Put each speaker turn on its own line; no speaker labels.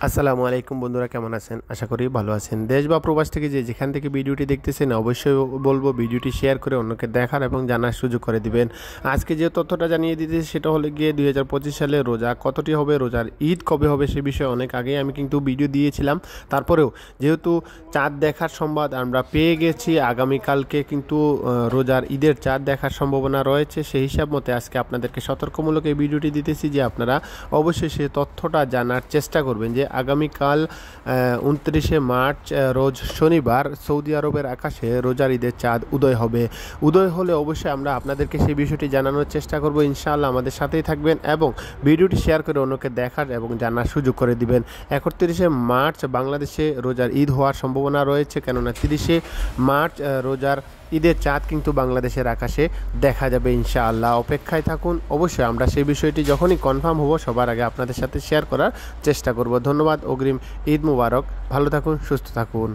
আসসালামু আলাইকুম বন্ধুরা, কেমন আছেন? আশা করি ভালো আছেন। দেশ বা প্রবাস থেকে যেখান থেকে ভিডিওটি দেখতেছেন অবশ্যই বলবো ভিডিওটি শেয়ার করে অন্যকে দেখার এবং জানার সুযোগ করে দিবেন। আজকে যে তথ্যটা জানিয়ে দিতেছি সেটা হলো গিয়ে 2025 সালে রোজা কতটি হবে, রোজার ঈদ কবে হবে সে বিষয়ে অনেক আগেই আমি কিন্তু ভিডিও দিয়েছিলাম। তারপরেও যেহেতু চাঁদ দেখার সংবাদ আমরা পেয়ে গেছি, আগামীকালকে কিন্তু রোজার ঈদের চাঁদ দেখার সম্ভাবনা রয়েছে। সেই হিসাব মতে আজকে আপনাদেরকে সতর্কমূলক এই ভিডিওটি দিতেছি যে আপনারা অবশ্যই সেই তথ্যটা জানার চেষ্টা করবেন যে আগামীকাল 29শে মার্চ রোজ শনিবার সৌদি আরবের আকাশে রোজার ঈদের চাঁদ উদয় হবে। উদয় হলে অবশ্যই আমরা আপনাদেরকে সেই বিষয়টি জানানোর চেষ্টা করব। ইনশাআল্লাহ আমাদের সাথেই থাকবেন এবং ভিডিওটি শেয়ার করে অন্যকে দেখার এবং জানার সুযোগ করে দিবেন। 31শে মার্চ বাংলাদেশে রোজার ঈদ হওয়ার সম্ভাবনা রয়েছে, কেননা 30শে মার্চ রোজার ঈদের চাঁদ কিন্তু বাংলাদেশের আকাশে দেখা যাবে। ইনশাআল্লাহ অপেক্ষায় থাকুন। অবশ্যই আমরা সেই বিষয়টি যখনই কনফার্ম হব সবার আগে আপনাদের সাথে শেয়ার করার চেষ্টা করব। ধন্যবাদ, অগ্রিম ঈদ মুবারক। ভালো থাকুন, সুস্থ থাকুন।